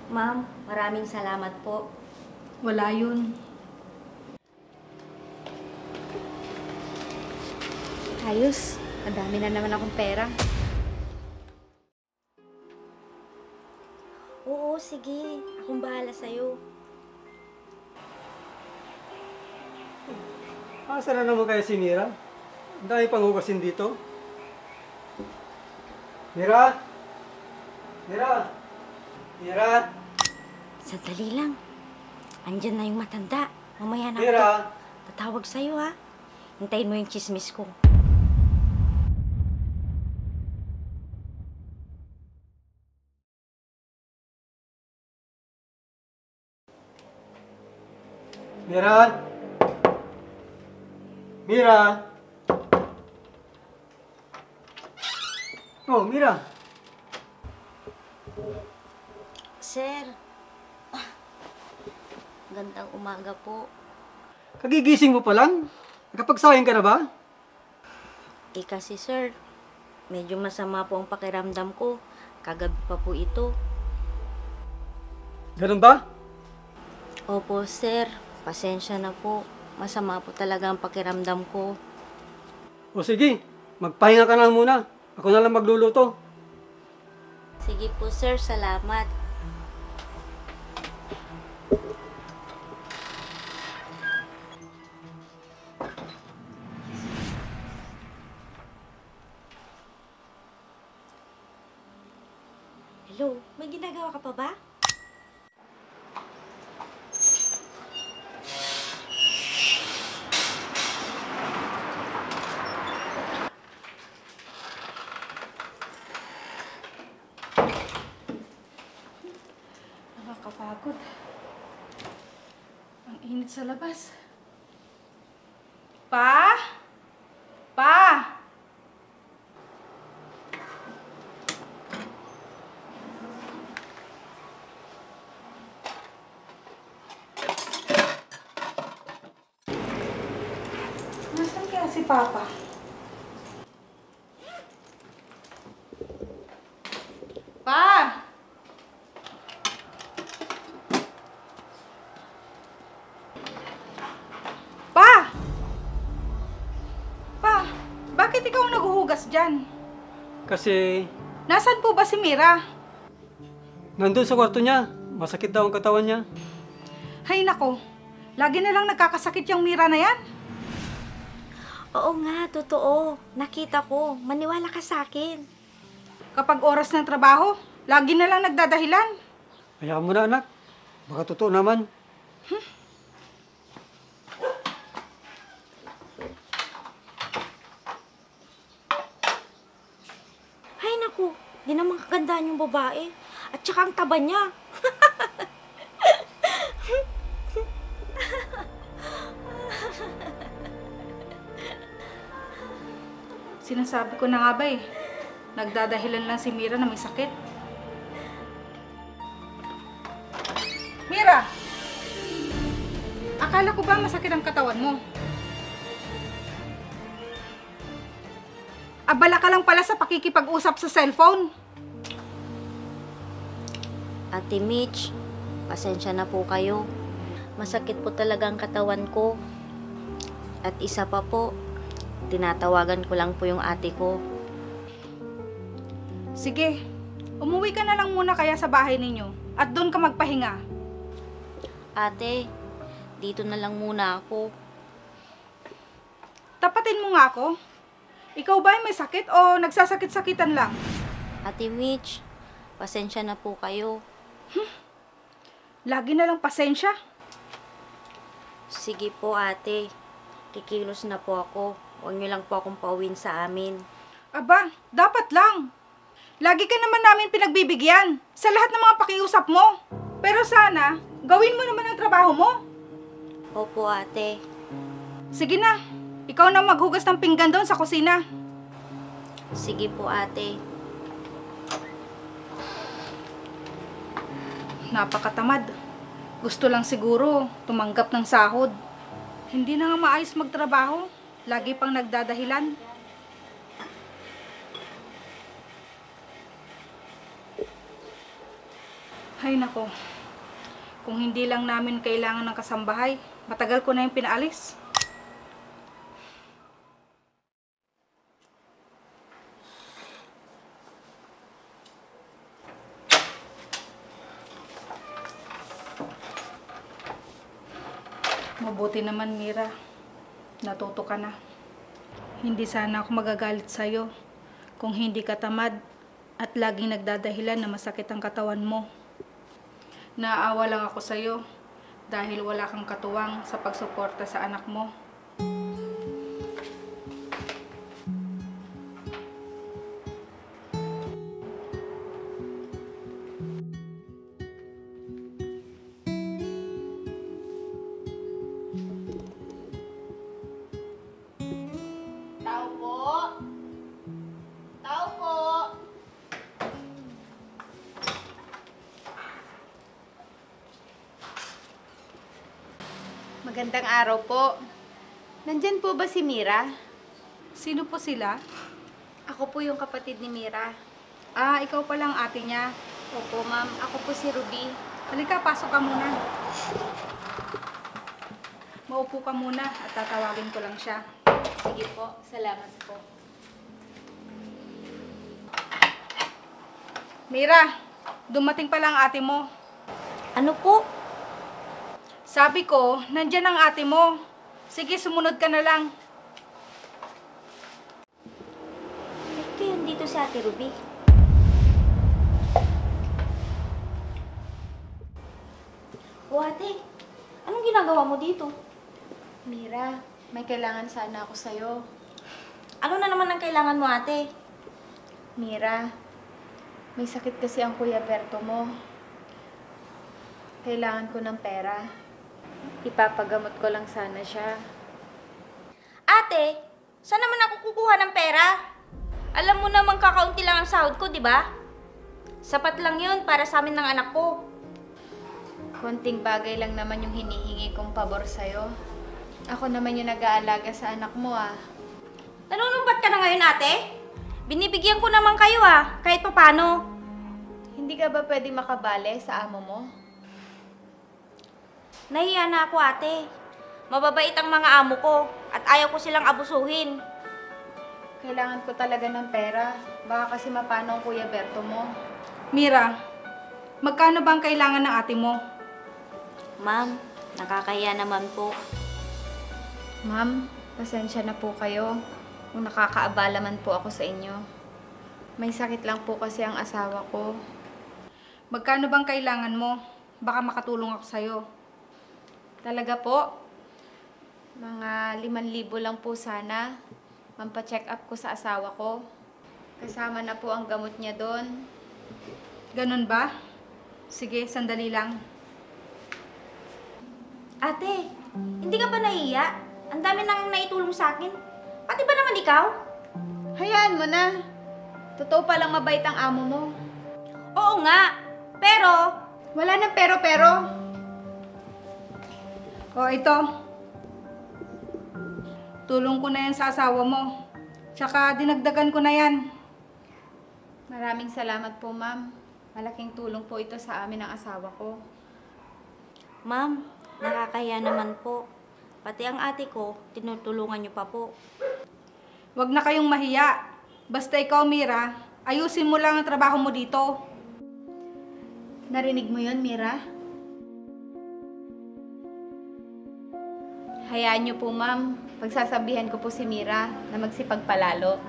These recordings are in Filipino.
Ma'am, maraming salamat po. Wala yun. Ayos, madami na naman akong pera. Oo, sige. Akong bahala sa'yo. Asa na naman kaya si Mira? Ang dami pang hugasin dito. Mira? Mira? Mira? Sandali lang. Andyan na yung matanda. Mamaya na Mira? ako tatawag sa'yo, ha? Hintayin mo yung chismis ko. Mira? Mira? Oh, Mira. Sir, gandang umaga po. Kagigising mo pa lang? Nakapagsayang ka na ba? Kasi sir, medyo masama po ang pakiramdam ko. Kagabi pa po ito. Ganun ba? Opo sir, pasensya na po. Masama po talaga ang pakiramdam ko. O sige, magpahinga ka na muna. Ako na lang magluluto. Sige po sir, salamat. Hello, may ginagawa ka pa ba? Nakakapagod. Ang init sa labas. Pa? Pa? Nasaan kaya si Papa? Pa? Pa! Pa, bakit ikaw ang naghuhugas dyan? Kasi Nasaan po ba si Mira? nandun sa kwarto niya. Masakit daw ang katawan niya. Hay nako, lagi na lang nagkakasakit yung Mira na yan. Oo nga, totoo. Nakita ko. Maniwala ka sa akin. Kapag oras ng trabaho, lagi na lang nagdadahilan. Hayaan mo na, anak. Baka totoo naman. Hay naku, di naman kagandaan yung babae. At saka ang taba niya. Sinasabi ko na nga ba eh, nagdadahilan lang si Mira na may sakit. Mira! Akala ko ba masakit ang katawan mo? Abala ka lang pala sa pakikipag-usap sa cellphone. Ate Mitch, pasensya na po kayo. Masakit po talaga ang katawan ko. At isa pa po, tinatawagan ko lang po yung ate ko. Sige, umuwi ka na lang muna kaya sa bahay ninyo at doon ka magpahinga. Ate, dito na lang muna ako. Tapatin mo nga ako. Ikaw ba ay may sakit o nagsasakit-sakitan lang? Ate Mitch, pasensya na po kayo. Lagi na lang pasensya. Sige po ate, kikilos na po ako. Huwag niyo lang po akong pauwiin sa amin. Aba, dapat lang. Lagi ka naman namin pinagbibigyan sa lahat ng mga pakiusap mo. Pero sana, gawin mo naman ang trabaho mo. Opo ate. Sige na, ikaw na maghugas ng pinggan doon sa kusina. Sige po ate. Napakatamad. Gusto lang siguro tumanggap ng sahod. Hindi na nga maayos magtrabaho. Lagi pang nagdadahilan. Ay nako, kung hindi lang namin kailangan ng kasambahay, matagal ko na yung pinaalis. Mabuti naman, Mira. Natuto ka na. Hindi sana ako magagalit sa'yo kung hindi ka tamad at laging nagdadahilan na masakit ang katawan mo. Naaawa lang ako sa'yo dahil wala kang katuwang sa pagsuporta sa anak mo. Tao po! Tao po! Magandang araw po. Nandyan po ba si Mira? Sino po sila? Ako po yung kapatid ni Mira. Ah, ikaw palang ate niya. Opo, ma'am. Ako po si Ruby. Halika, pasok ka muna. Maupo ka muna at tatawagin ko lang siya. Sige po. Salamat po. Mira, dumating pala ang ate mo. Ano po? Sabi ko, nandyan ang ate mo. Sige, sumunod ka na lang. Bakit kayo dito si Ate Ruby? O ate, anong ginagawa mo dito? Mira, may kailangan sana ako sa'yo. Ano na naman ang kailangan mo ate? Mira, may sakit kasi ang Kuya Berto mo. Kailangan ko ng pera. Ipapagamot ko lang sana siya. Ate, saan naman ako kukuha ng pera? Alam mo naman kakaunti lang ang sahod ko, di ba? Sapat lang yun para sa amin ng anak ko. Konting bagay lang naman yung hinihingi kong pabor sa'yo. Ako naman yung nag-aalaga sa anak mo ah. Nanunumbat ka na ngayon ate? Binibigyan ko naman kayo kahit papano. Hindi ka ba pwede makabale sa amo mo? Nahiya na ako ate. Mababait ang mga amo ko at ayaw ko silang abusuhin. Kailangan ko talaga ng pera. Baka kasi mapano ang Kuya Berto mo. Mira, magkano ba ang kailangan ng ate mo? Ma'am, nakakahiya naman po. Ma'am, pasensya na po kayo kung nakakaabala man po ako sa inyo. May sakit lang po kasi ang asawa ko. Magkano bang kailangan mo? Baka makatulong ako sa'yo. Talaga po? Mga 5,000 lang po sana. Mampa-check up ko sa asawa ko. Kasama na po ang gamot niya doon. Ganun ba? Sige, sandali lang. Ate, hindi ka ba nahiya? Ang dami nang naitulong sa akin. Pati ba naman ikaw? Hayaan mo na. Totoo palang mabait ang amo mo. Oo nga, pero Wala nang pero-pero. O, ito. Tulong ko na yan sa asawa mo. Tsaka dinagdagan ko na yan. Maraming salamat po, ma'am. Malaking tulong po ito sa amin ng asawa ko. ma'am, nakakahiya naman po. Pati ang ate ko, tinutulungan niyo pa po. Huwag na kayong mahiya. Basta ikaw, Mira, ayusin mo lang ang trabaho mo dito. Narinig mo yun, Mira? Hayaan niyo po, ma'am. Pagsasabihan ko po si Mira na magsipagpalalo.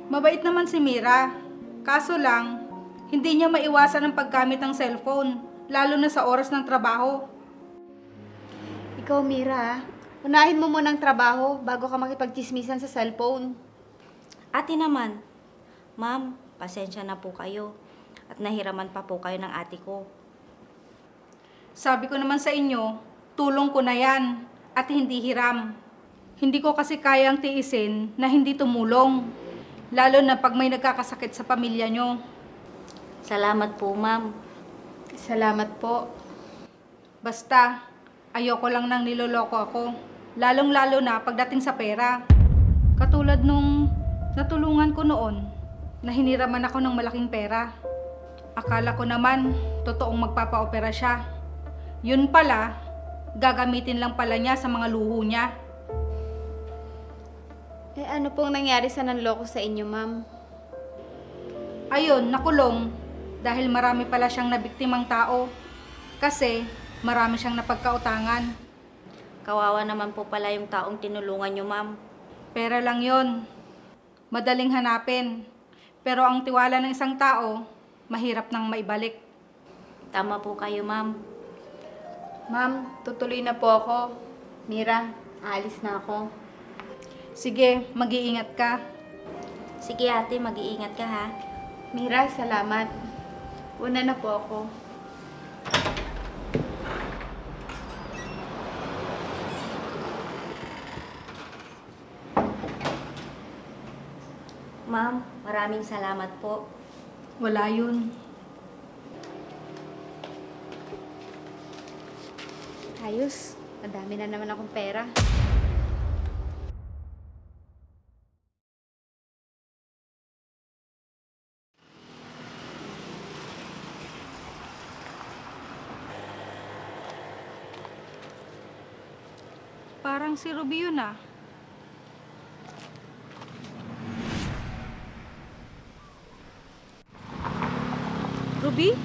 Mabait naman si Mira. Kaso lang, hindi niya maiwasan ang paggamit ng cellphone, lalo na sa oras ng trabaho. Ikaw, Mira, unahin mo muna ang trabaho bago ka makipagchismisan sa cellphone. Ate naman, ma'am, pasensya na po kayo. At nahiraman pa po kayo ng ate ko. Sabi ko naman sa inyo, tulong ko na yan at hindi hiram. Hindi ko kasi kayang tiisin na hindi tumulong, lalo na pag may nagkakasakit sa pamilya nyo. Salamat po, ma'am. Salamat po. Basta, ayoko lang nang niloloko ako, lalong-lalo na pagdating sa pera. Katulad nung natulungan ko noon, na hiniraman ako ng malaking pera. Akala ko naman, totoong magpapaopera siya. Yun pala, gagamitin lang pala niya sa mga luho niya. Eh ano pong nangyari sa nanloko sa inyo, ma'am? Ayun, nakulong dahil marami pala siyang nabiktimang tao. Kasi marami siyang napagkautangan. Kawawa naman po pala yung taong tinulungan nyo, ma'am. Pera lang yon. Madaling hanapin. Pero ang tiwala ng isang tao, mahirap nang maibalik. Tama po kayo, ma'am. Ma'am, tutuloy na po ako. Mira, aalis na ako. Sige, mag-iingat ka. Sige ate, mag-iingat ka ha. Mira, salamat. Una na po ako. Ma'am, maraming salamat po. Wala yun. Ayos, madami na naman akong pera. Parang si Ruby yun ah. Ruby?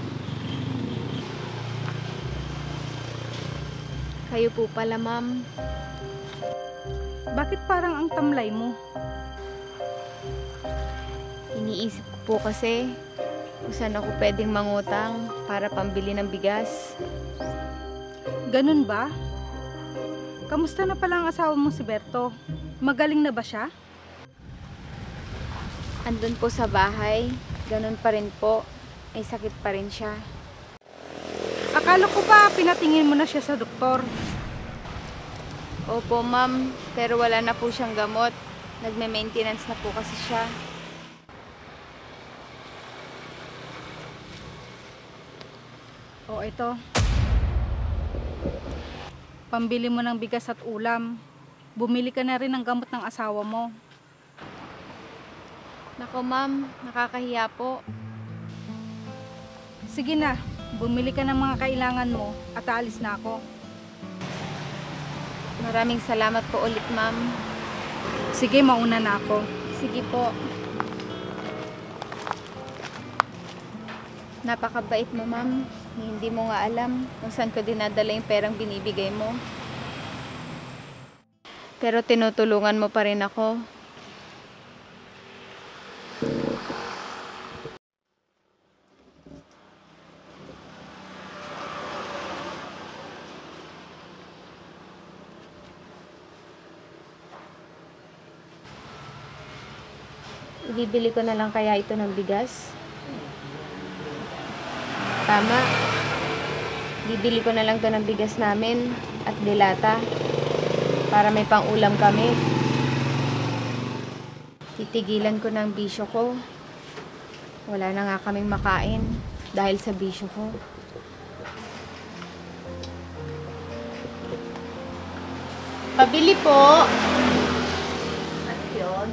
Kayo po pala, ma'am. Bakit parang ang tamlay mo? Iniisip ko po kasi kung saan ako pwedeng mangutang para pambili ng bigas. Ganun ba? Kamusta na pala ang asawa mo si Berto? Magaling na ba siya? Andun po sa bahay, ganun pa rin po. May sakit pa rin siya. Akala ko ba pinatingin mo na siya sa doktor? Opo, ma'am. Pero wala na po siyang gamot. Nagme-maintenance na po kasi siya. O ito. Pambili mo ng bigas at ulam. Bumili ka na rin ng gamot ng asawa mo. Nako, ma'am. Nakakahiya po. Sige na, bumili ka ng mga kailangan mo at aalis na ako. Maraming salamat po ulit, ma'am. Sige, mauna na ako. Sige po. Napakabait mo, ma'am. Hindi mo nga alam kung saan ko dinadala yung perang binibigay mo. Pero tinutulungan mo pa rin ako. Ibibili ko na lang kaya ito ng bigas? Tama. Bibili ko na lang to ng bigas namin at dilata para may pang-ulam kami. Titigilan ko ng bisyo ko. Wala na nga kaming makain dahil sa bisyo ko. Pabili po! Ano yun?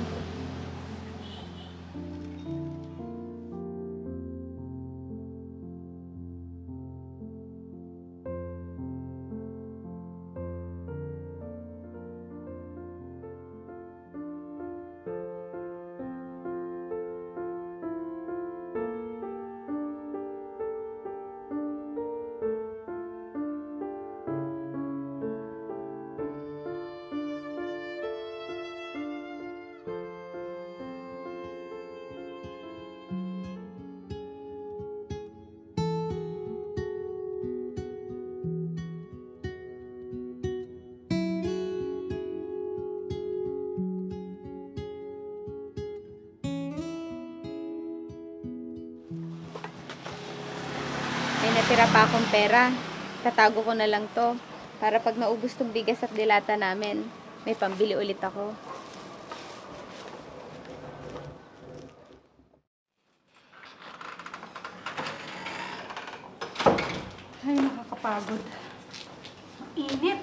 May natira pa akong pera. Tatago ko na lang to para pag naubos tong bigas at dilata namin, may pambili ulit ako. Ay, nakakapagod. Init.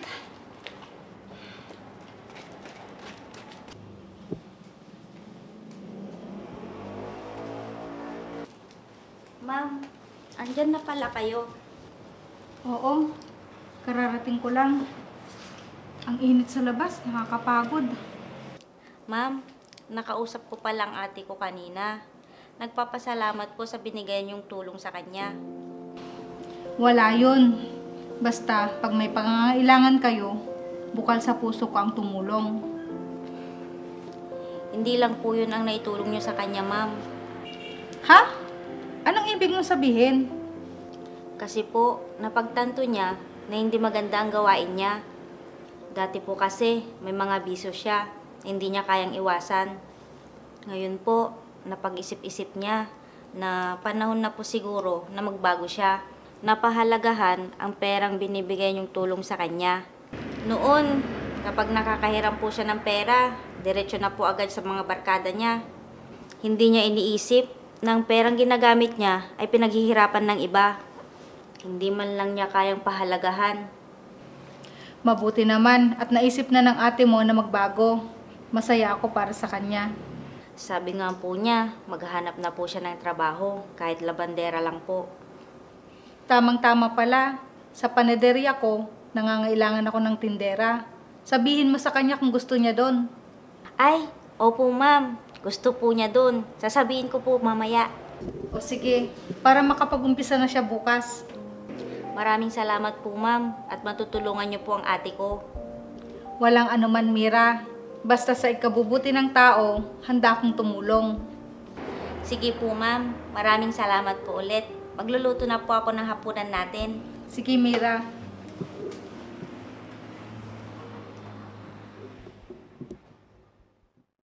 Ma'am, andyan na pala kayo. Oo, kararating ko lang. Ang init sa labas, nakakapagod. Ma'am, nakausap ko pa lang ate ko kanina. Nagpapasalamat po sa binigay niyong tulong sa kanya. Wala yun. Basta, pag may pangangailangan kayo, bukal sa puso ko ang tumulong. Hindi lang po yun ang naitulong niyo sa kanya, ma'am. Ha? Anong ibig mong sabihin? Kasi po, napagtanto niya na hindi maganda ang gawain niya. Dati po kasi, may mga bisyo siya, hindi niya kayang iwasan. Ngayon po, napag-isip-isip niya na panahon na po siguro na magbago siya. Napahalagahan ang perang binibigay niyong tulong sa kanya. Noon, kapag nakakahiram po siya ng pera, diretso na po agad sa mga barkada niya. Hindi niya iniisip na ang perang ginagamit niya ay pinaghihirapan ng iba. Hindi man lang niya kayang pahalagahan. Mabuti naman at naisip na ng ate mo na magbago. Masaya ako para sa kanya. Sabi nga po niya, maghahanap na po siya ng trabaho, kahit labandera lang po. Tamang-tama pala, sa panaderya ko, nangangailangan ako ng tindera. Sabihin mo sa kanya kung gusto niya doon. Ay, opo ma'am, gusto po niya doon. Sasabihin ko po mamaya. O sige, para makapag-umpisa na siya bukas. Maraming salamat po ma'am at matutulungan niyo po ang ate ko. Walang anuman, Mira. Basta sa ikabubuti ng tao, handa akong tumulong. Sige po ma'am, maraming salamat po ulit. Magluluto na po ako ng hapunan natin. Sige, Mira.